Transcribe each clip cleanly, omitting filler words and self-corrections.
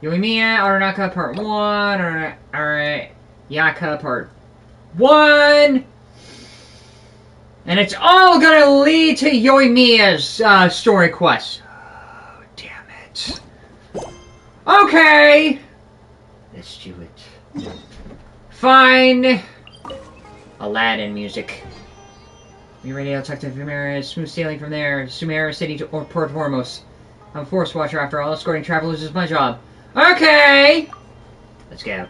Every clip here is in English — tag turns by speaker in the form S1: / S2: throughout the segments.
S1: Yoimiya, Arana Part 1, Yaka Part 1! And it's all gonna lead to Yoimiya's story quest. Oh, damn it. Okay! Let's do it. Fine! Aladdin music. Be ready, I'll talk to Vimera. Smooth sailing from there. Sumeria City to Port Hormuz. I'm a Force Watcher after all. Escorting travelers is my job. Okay! Let's go.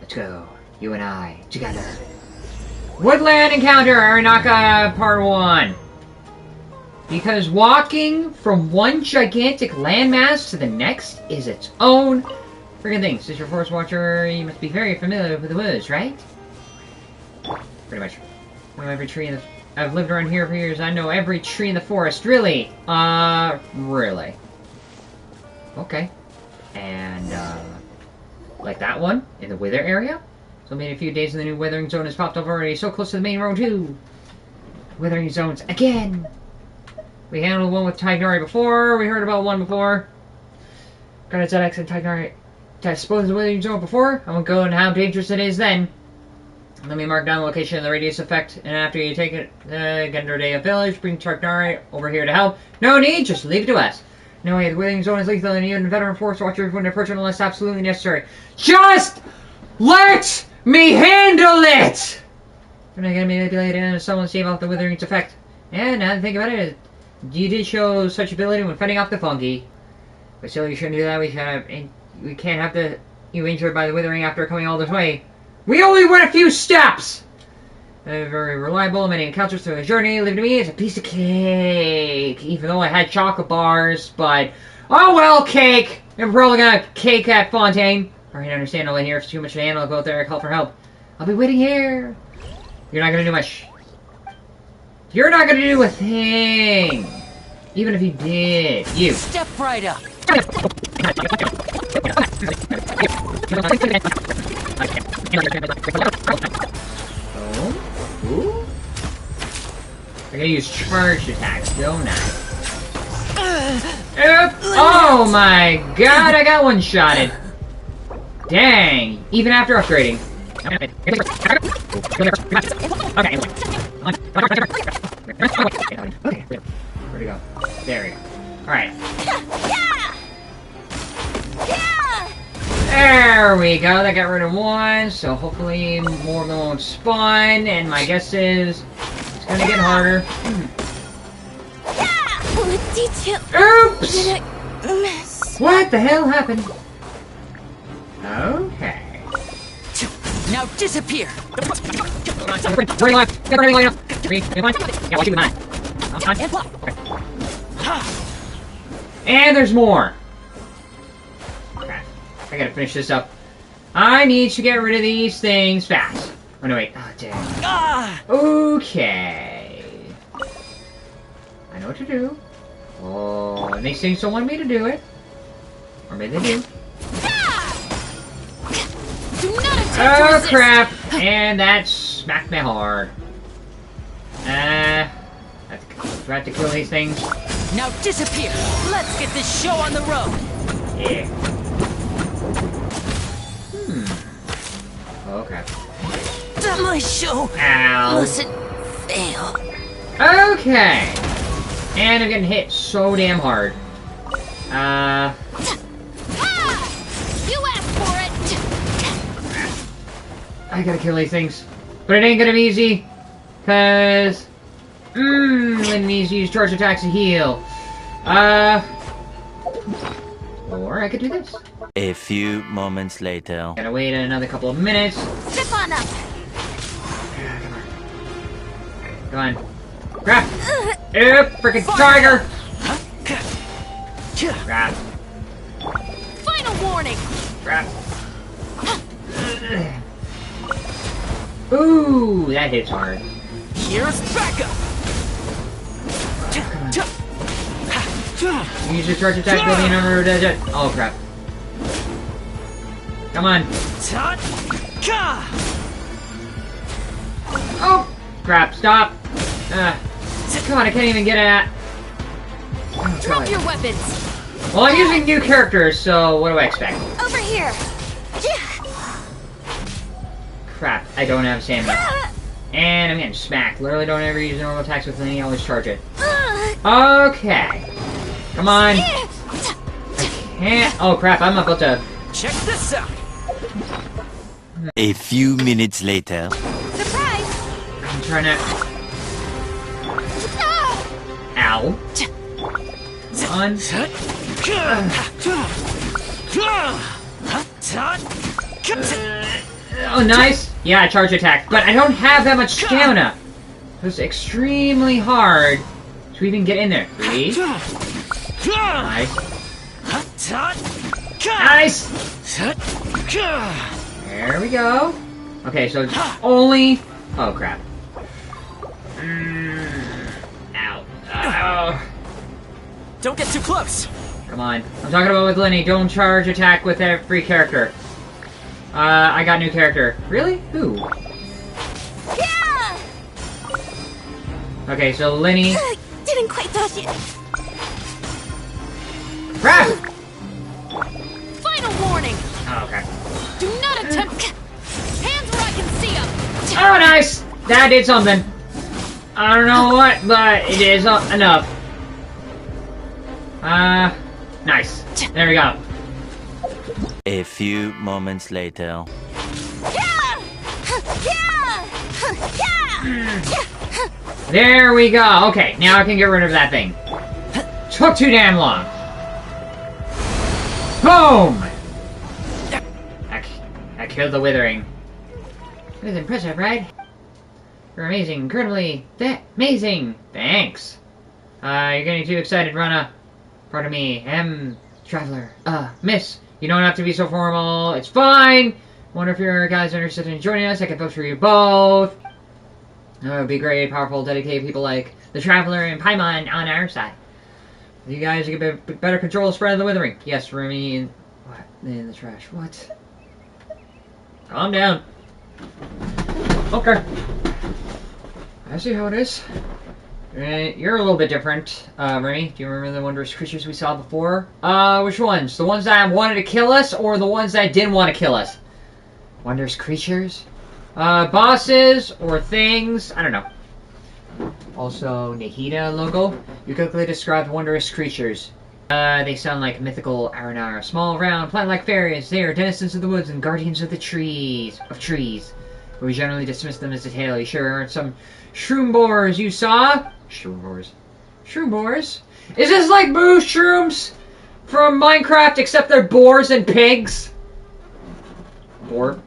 S1: Let's go. You and I, together. Woodland Encounter, Arana Part 1. Because walking from one gigantic landmass to the next is its own friggin' thing. Since you're a Force Watcher, you must be very familiar with the woods, right? Pretty much. I know every tree in the... I've lived around here for years. I know every tree in the forest. Really? Really? Okay. And, like that one in the Wither area? So maybe a few days and the new Withering Zone has popped up already. So close to the main road, too. Withering Zones again. We handled one with Tignari before. We heard about one before. Garnetzx and Tignari to expose the Withering Zone before. I won't go into how dangerous it is then. Let me mark down the location of the radius effect, and after you take it, get into a village, bring Tignari over here to help. No need, just leave it to us. No way, the Withering Zone is lethal, and even veteran Force Watchers wouldn't approach it unless absolutely necessary. Just let me handle it! You're not gonna manipulate it and someone stave off the Withering's effect. And now to think about it, you did show such ability when fighting off the fungi. But still, you shouldn't do that. We can't have you injured by the Withering after coming all this way. We only went a few steps! Very reliable, many encounters through the journey. Leave it to me, it's a piece of cake. Even though I had chocolate bars, but... Oh well, cake! We're probably gonna cake at Fontaine. Alright, understandable in here. If it's too much to handle, I'll go out there and call for help. I'll be waiting here. You're not gonna do much. You're not gonna do a thing! Even if you did. You.
S2: Step right up.
S1: Oh? Ooh? I gotta use charged attacks, don't I? Oh my god, I got one-shotted! Dang! Even after upgrading. Okay. Where'd it go? There we go. Alright. There we go, that got rid of one, so hopefully more of them won't spawn, and my guess is it's gonna get harder. Oops! What the hell happened? Okay.
S2: Now disappear!
S1: And there's more! Okay. I gotta finish this up. I need to get rid of these things fast. Oh no, wait. Oh, dang. Okay. I know what to do. Oh, and these things don't want me to do it. Or maybe they do. Oh crap! And that smacked me hard. Do I have to kill these things?
S2: Now disappear! Let's get this show on the road!
S1: Yeah. Oh crap.
S2: My show
S1: Ow.
S2: mustn't fail.
S1: Okay. And I'm getting hit so damn hard.
S2: You asked for it!
S1: I gotta kill these things. But it ain't gonna be easy. Cause... enemies use charge attacks to heal. Or I could do this.
S3: A few moments later.
S1: Gotta wait another couple of minutes.
S2: Step on up!
S1: Come on. Crap! Frickin' tiger! Crap.
S2: Final warning!
S1: Crap. Ooh, that hits hard.
S2: Here's backup!
S1: Use your charge attack ability in order to dodge it. Oh crap. Come on. Oh! Crap, stop! God, I can't even get at. Oh,
S2: Drop your weapons!
S1: Well, I'm using new characters, so what do I expect?
S4: Over here.
S1: Crap, I don't have stamina. And I'm getting smacked. Literally don't ever use normal attacks with any, always charge it. Okay. Come on. I can't. Oh crap, I'm about to...
S2: Check this out.
S3: A few minutes later.
S4: Surprise!
S1: I'm trying to... Ow. On. Oh, nice. Yeah, charge attack. But I don't have that much stamina. It was extremely hard to even get in there. Three. Nice. Nice. There we go. Okay, so it's only... Oh, crap. Ow. Ow.
S2: Don't get too close.
S1: Come on. I'm talking about with Lenny. Don't charge attack with every character. I got new character. Really? Who?
S4: Yeah!
S1: Okay, so Lenny...
S4: Didn't quite dodge it.
S1: Crap!
S2: Final warning.
S1: Oh, okay.
S2: Do not attempt. Hands where I can see them.
S1: Oh, nice! That did something. I don't know what, but it is enough. Nice. There we go.
S3: A few moments later.
S1: There we go. Okay, now I can get rid of that thing. Took too damn long. Boom! I killed the withering. It was impressive, right? You're amazing, incredibly amazing. Thanks. You're getting too excited, Rana. Pardon me, traveler. Miss, you don't have to be so formal. It's fine. Wonder if your guys are interested in joining us. I can vote for you both. It would be great, powerful, dedicated people like the Traveler and Paimon on our side. You guys get better control of the spread of the withering. Yes, Remy. What? In the trash. What? Calm down. Okay. I see how it is. You're a little bit different, Remy. Do you remember the wondrous creatures we saw before? Which ones? The ones that wanted to kill us, or the ones that didn't want to kill us? Wondrous creatures? Bosses, or things? I don't know. Also, Nahida logo. You quickly describe wondrous creatures. They sound like mythical Arana, small, round, plant-like fairies. They are denizens of the woods and guardians of the trees. But we generally dismiss them as a tale. You sure aren't some shroom boars you saw? Shroom boars. Shroom boars? Is this like mushrooms from Minecraft, except they're boars and pigs? Boar?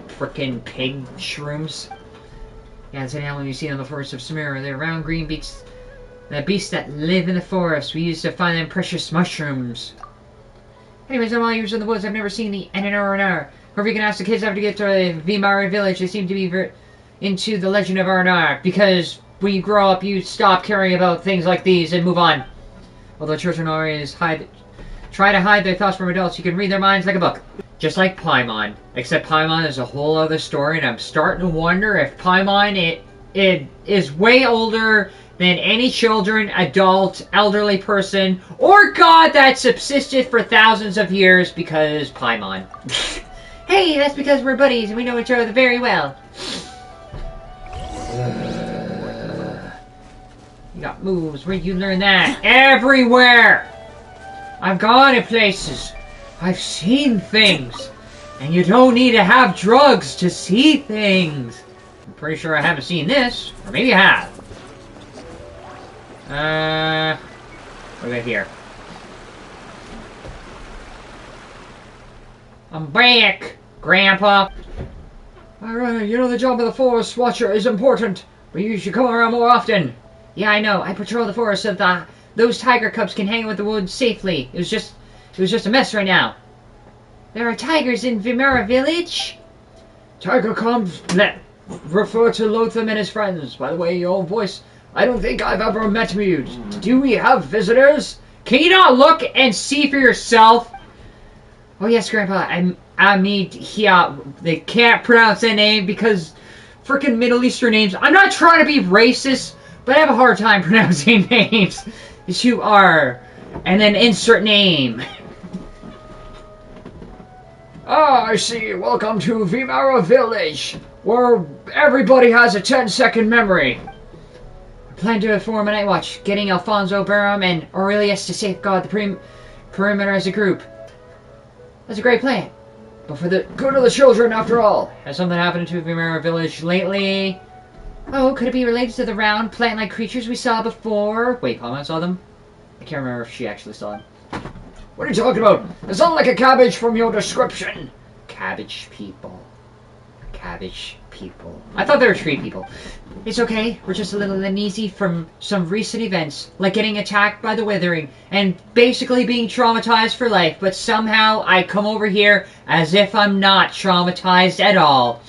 S1: Frickin' pig shrooms? Yeah, it's an animal you see in the forest of Samira. They're round green beasts. The beasts that live in the forest. We used to find them precious mushrooms. Anyways, in all my years in the woods, I've never seen the Arana. However, you can ask the kids how to get to the Vimari village. They seem to be into the legend of Arana. Because when you grow up, you stop caring about things like these and move on. Although children always try to hide their thoughts from adults, you can read their minds like a book. Just like Paimon. Except Paimon is a whole other story, and I'm starting to wonder if Paimon it is way older than any children, adult, elderly person, or god that subsisted for thousands of years because Paimon. Hey, that's because we're buddies and we know each other very well. You got moves. Where'd you learn that? Everywhere! I've gone to places. I've seen things. And you don't need to have drugs to see things. I'm pretty sure I haven't seen this. Or maybe I have. What do we got here? I'm back, Grandpa. Alright, you know the job of the Forest Watcher is important, but you should come around more often. Yeah, I know. I patrol the forest so that those tiger cubs can hang with the woods safely. It was just a mess right now. There are tigers in Vimera village? Tiger cubs refer to Lotham and his friends. By the way, your own voice, I don't think I've ever met you. Do we have visitors? Can you not look and see for yourself? Oh yes, Grandpa, I mean, yeah, they can't pronounce that name because frickin' Middle Eastern names. I'm not trying to be racist, but I have a hard time pronouncing names. Yes, you are. And then insert name. Ah, I see. Welcome to Vimara Village, where everybody has a 10-second memory. I plan to form a night watch, getting Alfonso, Barum, and Aurelius to safeguard the perimeter as a group. That's a great plan. But for the good of the children, after all. Has something happened to Vimara Village lately? Oh, could it be related to the round, plant-like creatures we saw before? Wait, Palma saw them? I can't remember if she actually saw them. What are you talking about? It sounds like a cabbage from your description. Cabbage people. Cabbage people. I thought they were tree people. It's okay. We're just a little uneasy from some recent events, like getting attacked by the Withering, and basically being traumatized for life, but somehow I come over here as if I'm not traumatized at all.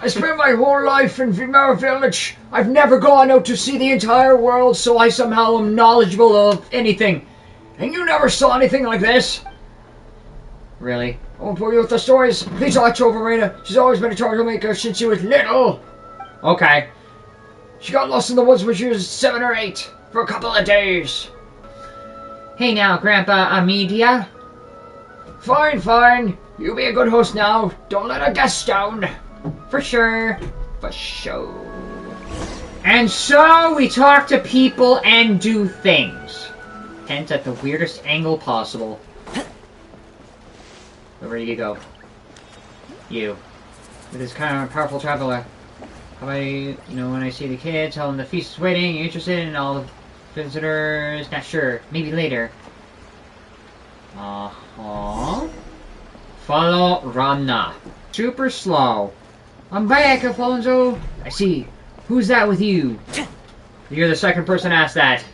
S1: I spent my whole life in Vimara Village. I've never gone out to see the entire world, so I somehow am knowledgeable of anything. And you never saw anything like this? Really? I won't bore you with the stories. Please watch over Arana. She's always been a troublemaker since she was little. Okay. She got lost in the woods when she was 7 or 8 for a couple of days. Hey now, Grandpa Amedia. Fine, fine. You be a good host now. Don't let our guests down. For sure. For sure. And so we talk to people and do things. Tent at the weirdest angle possible. Where do you go? You. With this kind of powerful traveler. How about you know, when I see the kids, tell them the feast is waiting, you're interested in all the visitors? Not sure. Maybe later. Uh-huh. Follow Rana. Super slow. I'm back, Alfonso. I see. Who's that with you? You're the second person asked that.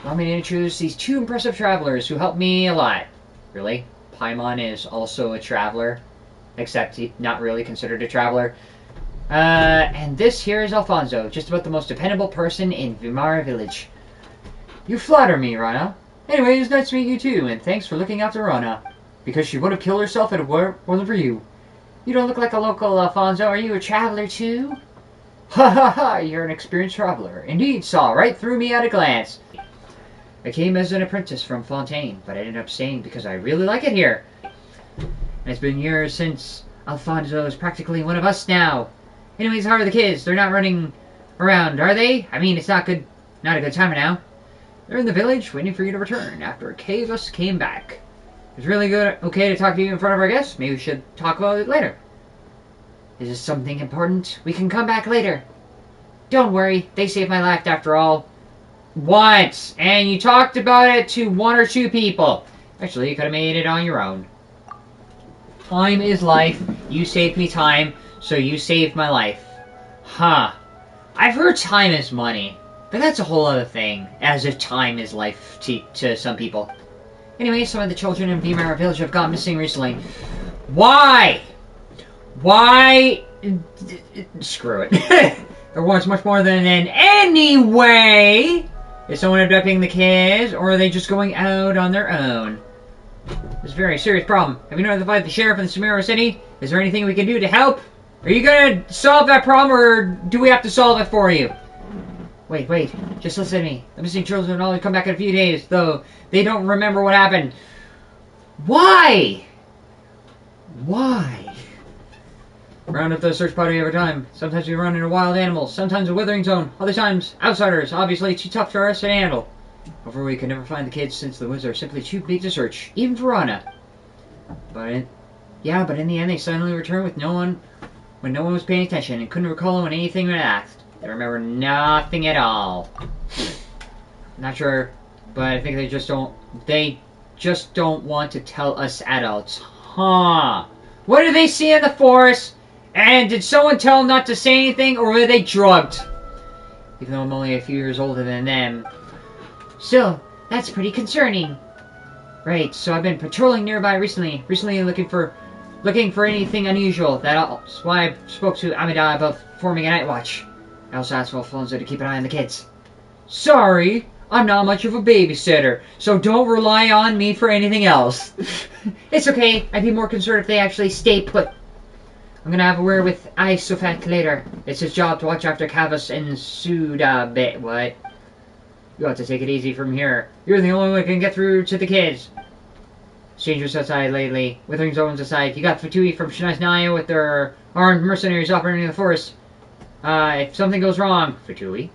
S1: Allow me to introduce these 2 impressive travelers who helped me a lot. Really? Paimon is also a traveler, except he's not really considered a traveler. And this here is Alfonso, just about the most dependable person in Vimara Village. You flatter me, Rana. Anyways, nice to meet you too, and thanks for looking after Rana. Because she would have killed herself if it wasn't for you. You don't look like a local, Alfonso. Are you a traveler too? Ha ha ha, you're an experienced traveler. Indeed, saw right through me at a glance. I came as an apprentice from Fontaine, but I ended up staying because I really like it here. And it's been years since Alfonso is practically one of us now. Anyways, how are the kids? They're not running around, are they? I mean, it's not a good time now. They're in the village waiting for you to return after a cave of us came back. It's really good. Okay to talk to you in front of our guests. Maybe we should talk about it later. Is this something important? We can come back later. Don't worry, they saved my life after all. Once, and you talked about it to 1 or 2 people. Actually, you could have made it on your own. Time is life. You saved me time, so you saved my life. Huh. I've heard time is money, but that's a whole other thing, as if time is life to some people. Anyway, some of the children in Vimara Village have gone missing recently. Why? Why? Screw it. There was much more than an anyway. Is someone abducting the kids, or are they just going out on their own? It's a very serious problem. Have you notified the sheriff in the Sumeru City? Is there anything we can do to help? Are you gonna solve that problem, or do we have to solve it for you? Wait. Just listen to me. The missing children will only come back in a few days, though they don't remember what happened. Why? Why? Round up the search party every time. Sometimes we run into wild animals, sometimes a withering zone, other times outsiders, obviously too tough for us to handle. However, we could never find the kids since the woods are simply too big to search, even for Rana. But in the end they suddenly returned with when no one was paying attention and couldn't recall when anything was asked. They remember nothing at all. Not sure, but I think they just don't want to tell us adults. Huh. What did they see in the forest? And did someone tell them not to say anything, or were they drugged? Even though I'm only a few years older than them. Still, that's pretty concerning. Right, so I've been patrolling nearby recently looking for anything unusual. That's why I spoke to Amida about forming a night watch. I also asked Alfonso to keep an eye on the kids. Sorry, I'm not much of a babysitter, so don't rely on me for anything else. It's okay, I'd be more concerned if they actually stay put. I'm gonna have a word with Isofet later. It's his job to watch after Cavus and Suda bit. What? You ought to take it easy from here. You're the only one who can get through to the kids. Strangers outside lately. Withering zones aside. You got Fatui from Shinaznaya with their armed mercenaries operating in the forest. If something goes wrong... Fatui?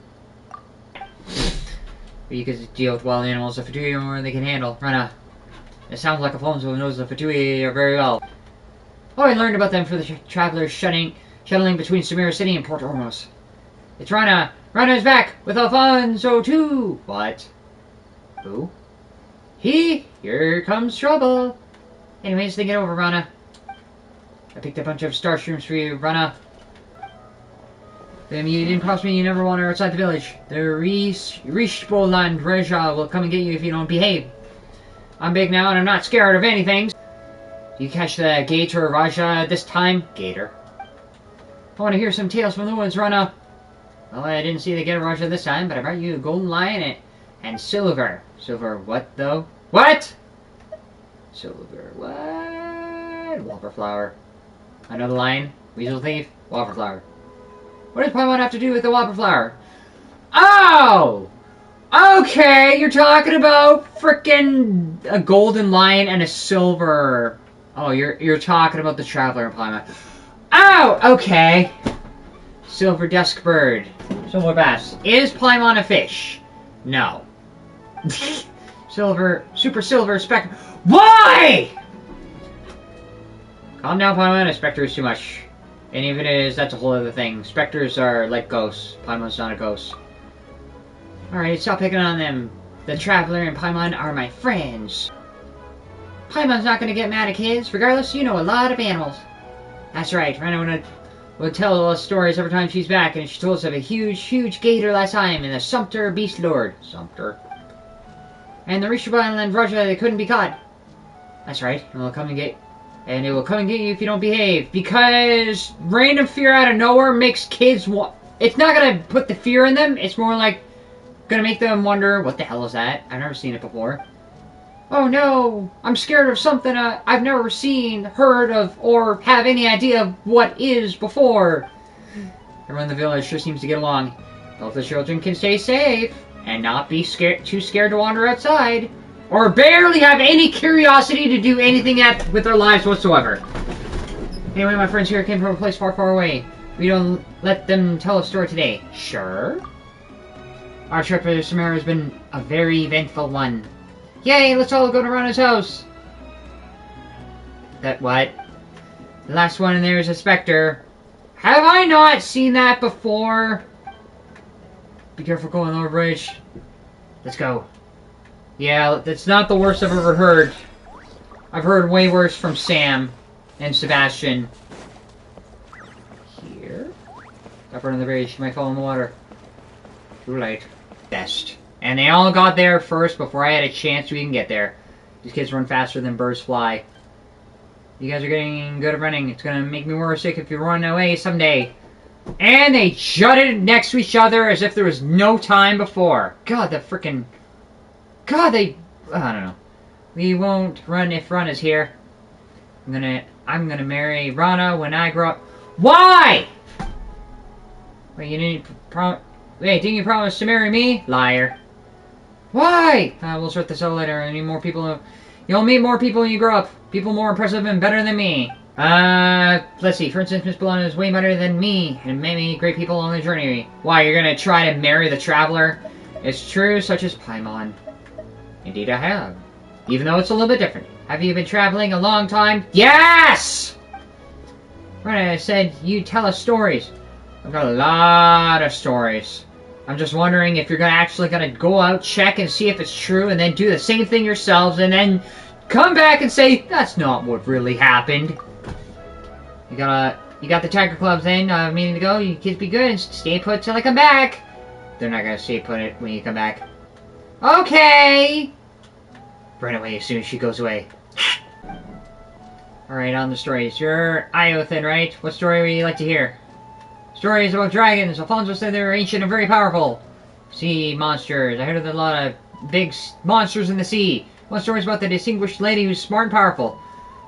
S1: You could deal with wild animals. The Fatui are more than they can handle. Rana. It sounds like Alfonso knows the Fatui are very well. Oh, I learned about them for the travelers shuttling between Sumeru City and Port Ormos. It's Rana. Rana is back with Alfonso too. What? Who? He? Here comes trouble. Anyways, think it over, Rana. I picked a bunch of star shrooms for you, Rana. Then you didn't promise me you never wander outside the village. The Rishboland Reja will come and get you if you don't behave. I'm big now and I'm not scared of anything. You catch the Gator Raja this time? Gator. I want to hear some tales from the woods, Rana. Well, I didn't see the Gator Raja this time, but I brought you a golden lion and silver. Silver what, though? What? Silver what? Wallflower. Another lion? Weasel thief? Wallflower. What does Paimon have to do with the wallflower? Oh! Okay, you're talking about frickin' a golden lion and a silver... Oh, you're talking about the traveler in Paimon. Oh, okay. Silver dusk bird. Silver bass. Is Paimon a fish? No. Super silver spectre. Why? Calm down, Paimon. A spectre is too much. And if it is, that's a whole other thing. Spectres are like ghosts. Paimon's not a ghost. Alright, stop picking on them. The traveler and Paimon are my friends. Paimon's not gonna get mad at kids. Regardless, you know a lot of animals. That's right. Rana will tell us stories every time she's back, and she told us of a huge gator last time, and the Sumpter Beast Lord. Sumpter. And the Rishabah Island Raja that couldn't be caught. That's right. And it will come and get you if you don't behave. Because random fear out of nowhere makes kids it's not gonna put the fear in them. It's more like gonna make them wonder, what the hell is that? I've never seen it before. Oh no! I'm scared of something I've never seen, heard of, or have any idea of what is before. Everyone in the village sure seems to get along. Both the children can stay safe and not be too scared to wander outside, or barely have any curiosity to do anything with their lives whatsoever. Anyway, my friends here came from a place far away. We don't let them tell a story today. Sure. Our trip to Sumeru has been a very eventful one. Yay, let's all go to Rana's house! That what? The last one in there is a specter. Have I not seen that before? Be careful going over the bridge. Let's go. Yeah, that's not the worst I've ever heard. I've heard way worse from Sam and Sebastian. Here? Up running the bridge. You might fall in the water. Too late. Best. And they all got there first before I had a chance to even get there. These kids run faster than birds fly. You guys are getting good at running. It's gonna make me more sick if you run away someday. And they jutted next to each other as if there was no time before. God, the frickin'... God, they... I don't know. We won't run if Rana's here. I'm gonna marry Rana when I grow up. Why? Wait, didn't you promise to marry me? Liar. Why? We'll sort this out later. I need more people. You'll meet more people when you grow up. People more impressive and better than me. Let's see. For instance, Miss Bologna is way better than me, and many great people on the journey. Why, you're gonna try to marry the traveler? It's true, such as Paimon. Indeed I have. Even though it's a little bit different. Have you been traveling a long time? Yes! Right, I said you tell us stories. I've got a lot of stories. I'm just wondering if you're actually gonna go out, check, and see if it's true, and then do the same thing yourselves, and then come back and say, that's not what really happened. You got the Tiger Clubs then, meaning to go. You kids be good and stay put till I come back. They're not gonna stay put when you come back. Okay! Run away as soon as she goes away. Alright, on the stories. You're Iothin, right? What story would you like to hear? Stories about dragons. Alfonso said they were ancient and very powerful. Sea monsters. I heard of a lot of big monsters in the sea. What stories about the distinguished lady who's smart and powerful?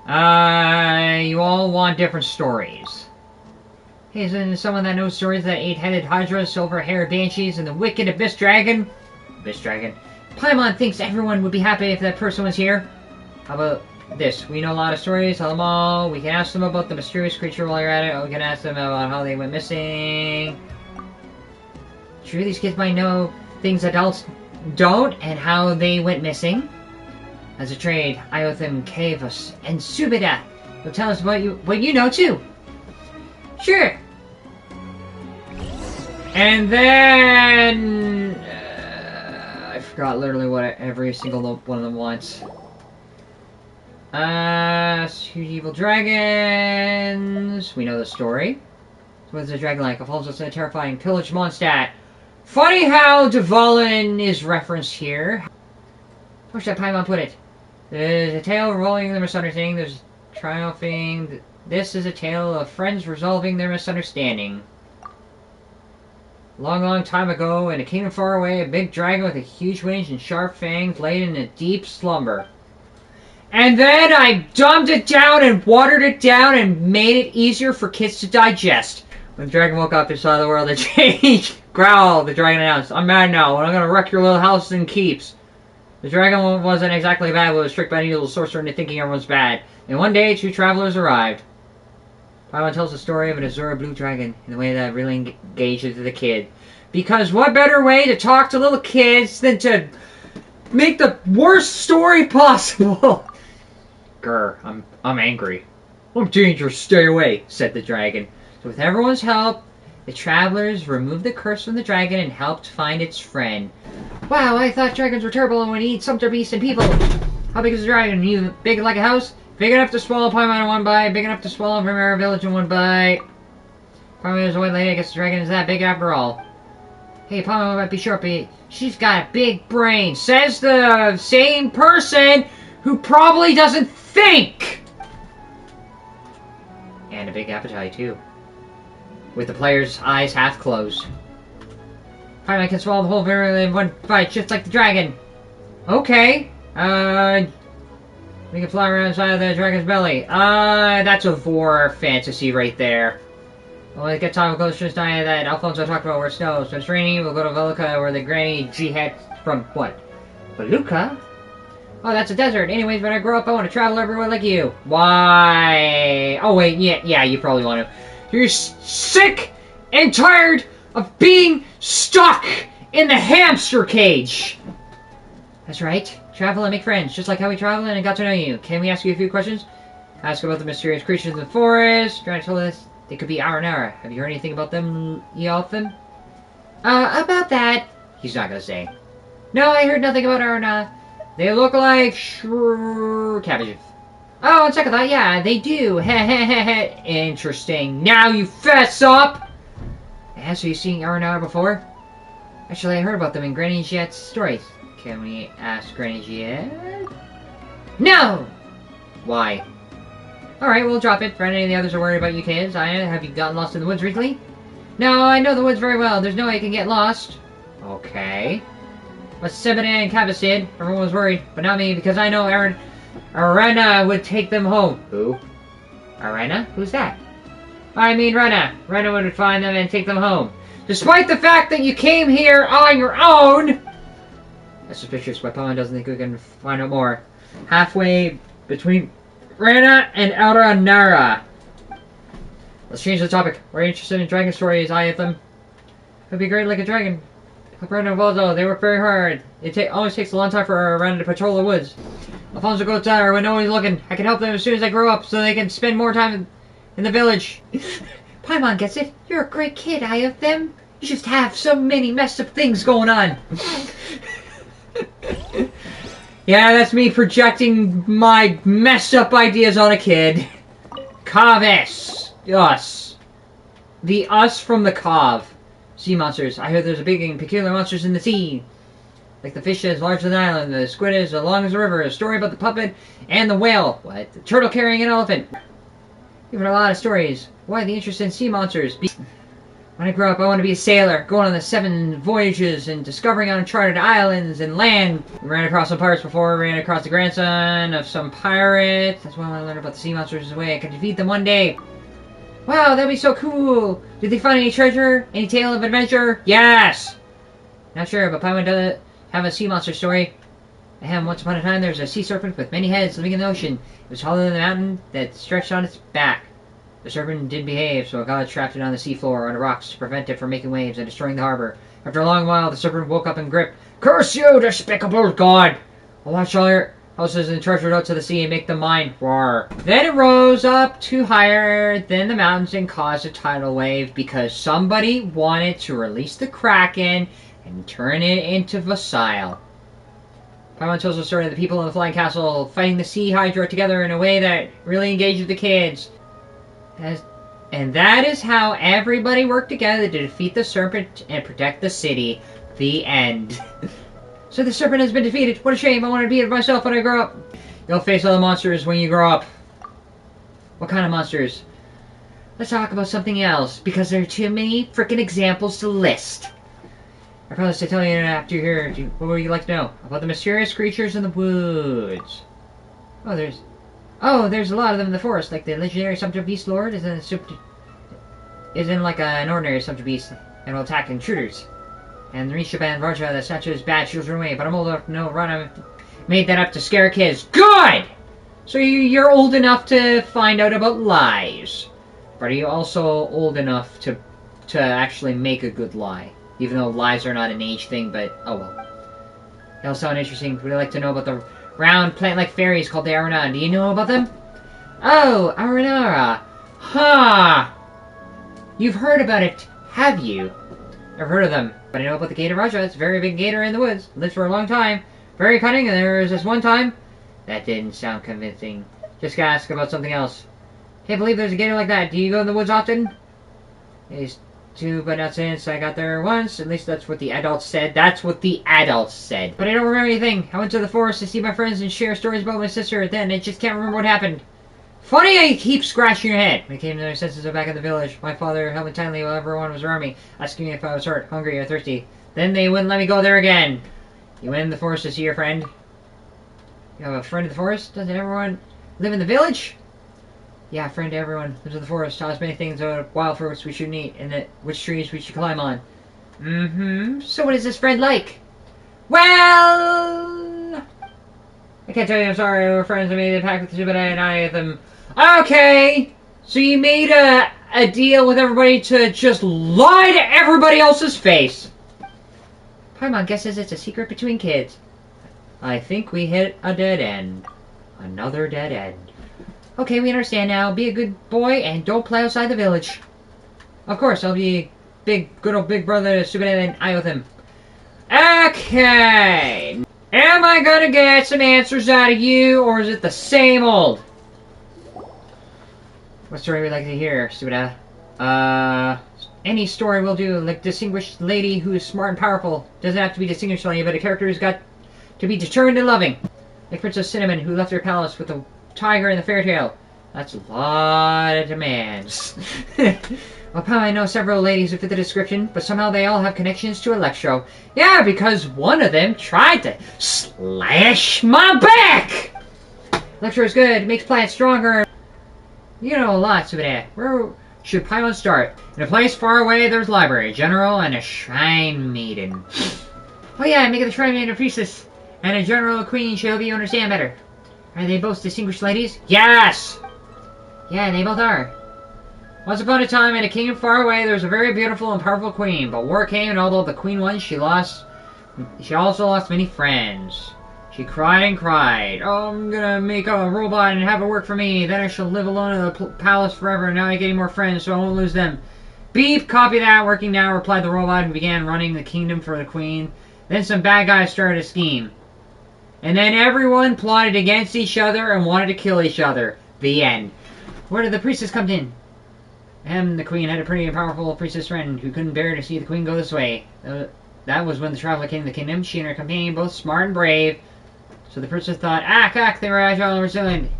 S1: You all want different stories. Hey, isn't there someone that knows stories that 8-headed hydra, silver-haired banshees, and the wicked abyss dragon? Miss Dragon. Paimon thinks everyone would be happy if that person was here. How about this? We know a lot of stories, tell them all. We can ask them about the mysterious creature while you're at it, or we can ask them about how they went missing. Sure, these kids might know things adults don't, and how they went missing. As a trade, I owe them Kavos and Subida. They'll tell us what you know too. Sure. And then I forgot literally what every single one of them wants. Huge evil dragons. We know the story. So what's a dragon like? It follows us in a terrifying pillage Mondstadt. Funny how Dvalin is referenced here. How should Paimon put it? There's a tale of rolling the misunderstanding. There's triumphing. This is a tale of friends resolving their misunderstanding. Long, long time ago, in a kingdom far away, a big dragon with a huge wings and sharp fangs laid in a deep slumber. And then I dumbed it down and watered it down and made it easier for kids to digest. When the dragon woke up and saw the world had changed, growl, the dragon announced, I'm mad now, and I'm gonna wreck your little houses and keeps. The dragon wasn't exactly bad, but was tricked by an evil sorcerer into thinking everyone's bad. And one day, 2 travelers arrived. Paimon tells the story of an Azura blue dragon in a way that really engages the kid. Because what better way to talk to little kids than to make the worst story possible? Grr, I'm angry. I'm dangerous, stay away, said the dragon. So with everyone's help, the travelers removed the curse from the dragon and helped find its friend. Wow, I thought dragons were terrible and would eat some their beasts and people. How big is the dragon? You big like a house? Big enough to swallow Paimon in one bite, big enough to swallow Primera Village in one bite. Paimon is a white lady, I guess the dragon is that big after all. Hey, Paimon might be short, but she's got a big brain. Says the same person who probably doesn't think! And a big appetite, too. With the player's eyes half closed. Paimon can swallow the whole river in one bite, just like the dragon. Okay. We can fly around inside of the dragon's belly. That's a vor fantasy right there. Well, it gets on close to this diet that Alfonso talked about where it snows. When it's raining, we'll go to Veluca where the granny G had from what? Veluca? Oh, that's a desert. Anyways, when I grow up, I want to travel everywhere like you. Why? Oh, wait, yeah, you probably want to. You're sick and tired of being stuck in the hamster cage. That's right. Travel and make friends, just like how we traveled and got to know you. Can we ask you a few questions? Ask about the mysterious creatures in the forest. Trying to tell us they could be Arana. Have you heard anything about them, Eothen? About that, he's not gonna say. No, I heard nothing about Arana. They look like cabbages. Oh, on second thought, yeah, they do. Interesting. Now you fess up! So you've seen Arana before? Actually, I heard about them in Granny Jet's stories. Can we ask Granny Jet? No! Why? Alright, we'll drop it. For any of the others are worried about you kids. Have you gotten lost in the woods recently? No, I know the woods very well. There's no way I can get lost. Okay. But Sebeda and Cabas did. Everyone was worried, but not me, because I know Arana would take them home. Who? Arana? Who's that? I mean Rana. Rana would find them and take them home. Despite the fact that you came here on your own! That's suspicious, but Paimon doesn't think we can find out more. Halfway between Rana and Arana. Let's change the topic. We're interested in dragon stories, I have them. It'd be great like a dragon. Rana and Voldo, they work very hard. It always takes a long time for Rana to patrol the woods. Alfonso goes there when no one's looking. I can help them as soon as they grow up so they can spend more time in the village. Paimon gets it. You're a great kid, I have them. You just have so many messed up things going on. Yeah, that's me projecting my messed up ideas on a kid. Kaves. Us. The us from the Kav. Sea monsters. I heard there's a big and peculiar monsters in the sea. Like the fish as large as an island, the squid as long as a river, a story about the puppet, and the whale. What? The turtle carrying an elephant. You've heard a lot of stories. Why the interest in sea monsters? When I grow up, I want to be a sailor, going on the 7 voyages and discovering uncharted islands and land. We ran across some pirates before, ran across the grandson of some pirates. That's why I want to learn about the sea monsters, the way I can defeat them one day. Wow, that'd be so cool! Did they find any treasure? Any tale of adventure? Yes! Not sure, but Paimon Have a sea monster story. Once upon a time there was a sea serpent with many heads living in the ocean. It was taller than the mountain that stretched on its back. The serpent didn't behave, so a god trapped it on the seafloor under rocks to prevent it from making waves and destroying the harbor. After a long while, the serpent woke up and gripped. Curse you, despicable god! I'll watch all your houses and treasure out to the sea and make them mine. Roar. Then it rose up to higher than the mountains and caused a tidal wave because somebody wanted to release the Kraken and turn it into Vasile. Paimon tells the story of the people in the flying castle fighting the sea hydra together in a way that really engaged the kids. And that is how everybody worked together to defeat the serpent and protect the city. The end. So the serpent has been defeated. What a shame. I wanted to beat it myself when I grow up. You'll face other monsters when you grow up. What kind of monsters? Let's talk about something else, because there are too many frickin' examples to list. I promise to tell you after you hear. What would you like to know? About the mysterious creatures in the woods. There's a lot of them in the forest, like the legendary Sumpter Beast Lord isn't like an ordinary Sumpter Beast and will attack intruders. And the Rishaban Varja, the statue is bad, she'll run away, but I'm old enough to know Arana made that up to scare kids. Good! So you're old enough to find out about lies. But are you also old enough to actually make a good lie? Even though lies are not an age thing, but oh well. They all sound interesting. Would you like to know about the round plant-like fairies called the Arana? Do you know about them? Oh, Arana. Ha! You've heard about it, have you? I've heard of them, but I know about the Gator Raja. It's a very big gator in the woods. Lives for a long time. Very cunning, and there was this one time. That didn't sound convincing. Just gotta ask about something else. Can't believe there's a gator like that. Do you go in the woods often? It's too, but not since I got there once. At least that's what the adults said. That's what the adults said. But I don't remember anything. I went to the forest to see my friends and share stories about my sister. Then I just can't remember what happened. Funny how you keep scratching your head. When I came to their senses back in the village, my father held me tightly while everyone was around me, asking me if I was hurt, hungry, or thirsty. Then they wouldn't let me go there again. You went in the forest to see your friend? You have a friend in the forest? Doesn't everyone live in the village? Yeah, friend to everyone lives in the forest. Taught us many things about wild fruits we shouldn't eat, and which trees we should climb on. Mm-hmm. So what is this friend like? Well, I can't tell you, I'm sorry. We were friends. I made a pact with the Subada and I with them. Okay! So you made a deal with everybody to just lie to everybody else's face. Paimon guesses it's a secret between kids. I think we hit a dead end. Another dead end. Okay, we understand now. Be a good boy and don't play outside the village. Of course, I'll be good old big brother to Subada and I with him. Okay! Am I gonna get some answers out of you, or is it the same old? What story would you like to hear, Subada? Any story will do. Like distinguished lady who is smart and powerful. Doesn't have to be distinguished only, but a character who's got to be determined and loving. Like Princess Cinnamon, who left her palace with a tiger in the fairy tale. That's a lot of demands. Well, I know several ladies who fit the description, but somehow they all have connections to Electro. Yeah, because one of them tried to slash my back! Electro is good. It makes plants stronger. You know a lot, Subada. Where should Paimon start? In a place far away, there's a library, general, and a shrine maiden. Oh yeah, make it the shrine maiden a priestess. And a general, a queen, should help you understand better. Are they both distinguished ladies? Yes! Yeah, they both are. Once upon a time, in a kingdom far away, there was a very beautiful and powerful queen. But war came, and although the queen won, she also lost many friends. She cried and cried. Oh, I'm gonna make a robot and have it work for me. Then I shall live alone in the palace forever. Now I get any more friends, so I won't lose them. Beep, copy that. Working now, replied the robot, and began running the kingdom for the queen. Then some bad guys started a scheme. And then everyone plotted against each other and wanted to kill each other. The end. Where did the priestess come in? The queen had a pretty powerful priestess friend who couldn't bear to see the queen go this way. That was when the traveler came to the kingdom. She and her companion, both smart and brave. So the princess thought, they were agile and resilient,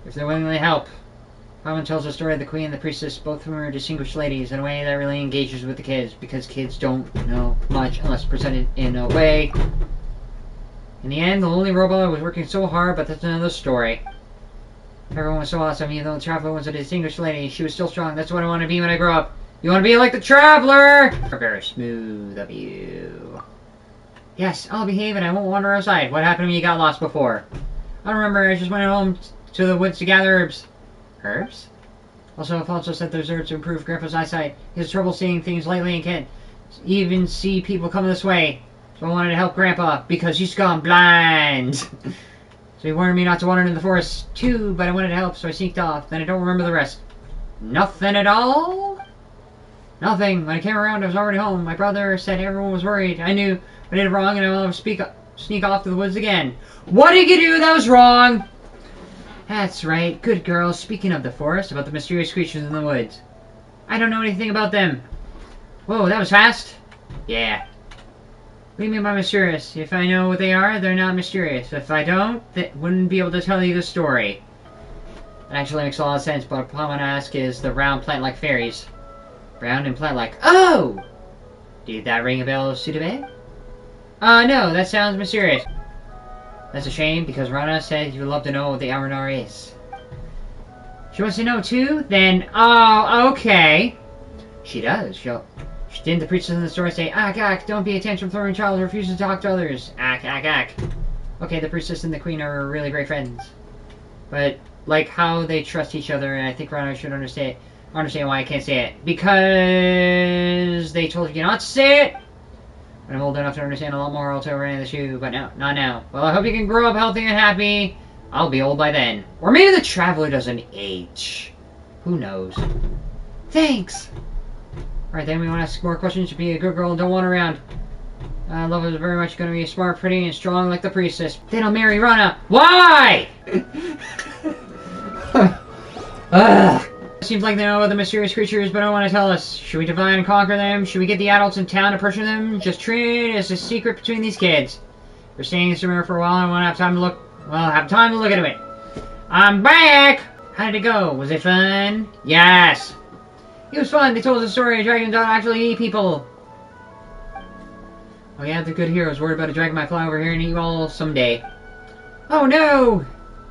S1: if they willingly help. Paimon tells the story of the queen and the priestess, both of whom are distinguished ladies, in a way that really engages with the kids, because kids don't know much unless presented in a way. In the end, the lonely robot was working so hard, but that's another story. Everyone was so awesome, even though the traveler was a distinguished lady, she was still strong. That's what I want to be when I grow up. You want to be like the traveler? Very smooth of you. Yes, I'll behave and I won't wander outside. What happened when you got lost before? I don't remember, I just went home to the woods to gather herbs. Herbs? Also, Alfonso said those herbs to improve Grandpa's eyesight. He has trouble seeing things lightly and can't even see people coming this way. So I wanted to help Grandpa, because he's gone blind. So he warned me not to wander into the forest, too, but I wanted to help, so I sneaked off. Then I don't remember the rest. Nothing at all? Nothing. When I came around, I was already home. My brother said everyone was worried. I knew I did it wrong, and I'll sneak off to the woods again. What did you do that was wrong? That's right. Good girl. Speaking of the forest, about the mysterious creatures in the woods. I don't know anything about them. Whoa, that was fast. Yeah. What do you mean by mysterious? If I know what they are, they're not mysterious. If I don't, they wouldn't be able to tell you the story. That actually makes a lot of sense, but what I want to ask is the round plant-like fairies. Round and plant-like. Oh! Did that ring a bell, Sudabe? No, that sounds mysterious. That's a shame, because Rana said you'd love to know what the Arana is. She wants to know too? Then, oh, okay. She does. Didn't the priestess in the story say, "Ack, ack, don't be a tantrum-throwing child who refuses to talk to others. Ack, ack, ack." Okay, the priestess and the queen are really great friends. But, like, how they trust each other, and I think Rana should understand why I can't say it. Because they told you not to say it! When I'm old enough to understand a lot more, I'll tell Rana the shoe, but no, not now. Well, I hope you can grow up healthy and happy. I'll be old by then. Or maybe the traveler doesn't age. Who knows? Thanks! Alright, then we want to ask more questions. Be a good girl and don't wander around. Love is very much going to be smart, pretty, and strong like the priestess. Then I'll marry Rana. Why? Seems like they know about the mysterious creatures, but don't want to tell us. Should we divide and conquer them? Should we get the adults in town to pressure them? Just treat it as a secret between these kids. We're staying in Sumer for a while and won't have time to look. Well, have time to look into it. I'm back! How did it go? Was it fun? Yes! It was fun. They told us a story. Dragons don't actually eat people. Oh yeah, the good heroes worried about a dragon might fly over here and eat you all someday. Oh no!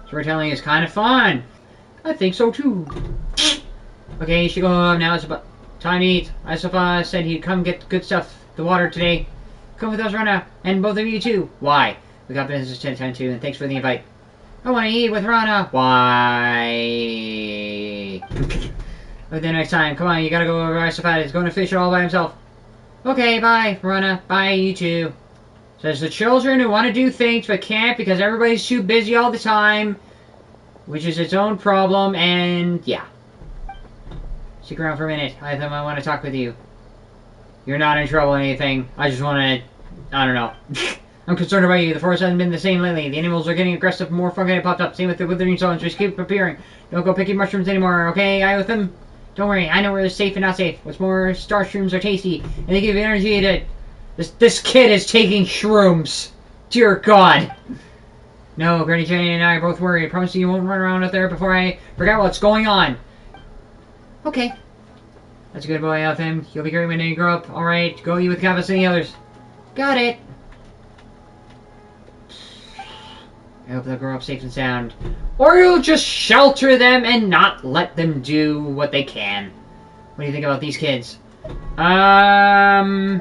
S1: Storytelling is kind of fun. I think so too. Okay, you should go home now. It's about time to eat. Isafa said he'd come get good stuff. The water today. Come with us, Rana. And both of you too. Why? We got business to attend to, and thanks for the invite. I want to eat with Rana. Why? But then next time, come on, you gotta go over Isafa. He's going to fish all by himself. Okay, bye, Rana. Bye, you too. Says the children who want to do things but can't because everybody's too busy all the time. Which is its own problem, and yeah. Stick around for a minute. I want to talk with you. You're not in trouble or anything. I just want to... I don't know. I'm concerned about you. The forest hasn't been the same lately. The animals are getting aggressive. More fungi popped up. Same with the withering stones. Just keep appearing. Don't go picking mushrooms anymore, okay? I with them? Don't worry. I know where they're safe and not safe. What's more, star shrooms are tasty. And they give energy to... This kid is taking shrooms. Dear God. No, Granny Jane and I are both worried. I promise you won't run around out there before I forget what's going on. Okay. That's a good boy, Eltham. You'll be great when you grow up. Alright, go eat with Kappas and the others. Got it. I hope they'll grow up safe and sound. Or you'll just shelter them and not let them do what they can. What do you think about these kids? I've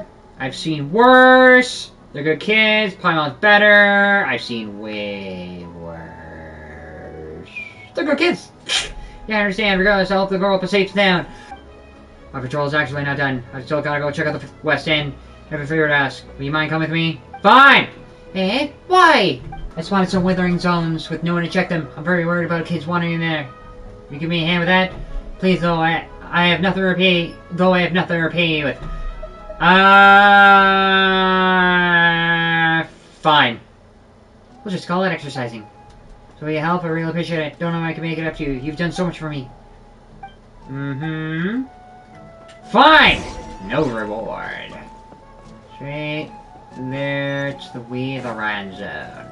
S1: seen worse. They're good kids. Paimon's better. I've seen way worse. They're good kids. Yeah, I understand. Regardless, I hope they'll grow up a safe town. My patrol is actually not done. I still gotta go check out the West End. I have a favor to ask. Will you mind coming with me? Fine! Eh? Why? I spotted some withering zones with no one to check them. I'm very worried about kids wandering in there. Will you give me a hand with that? Please, though, I have nothing to repay. Though I have nothing to repay you with. Fine. We'll just call it exercising. So will you help? I really appreciate it. Don't know if I can make it up to you. You've done so much for me. Fine! No reward. Straight there to the RANA'S zone.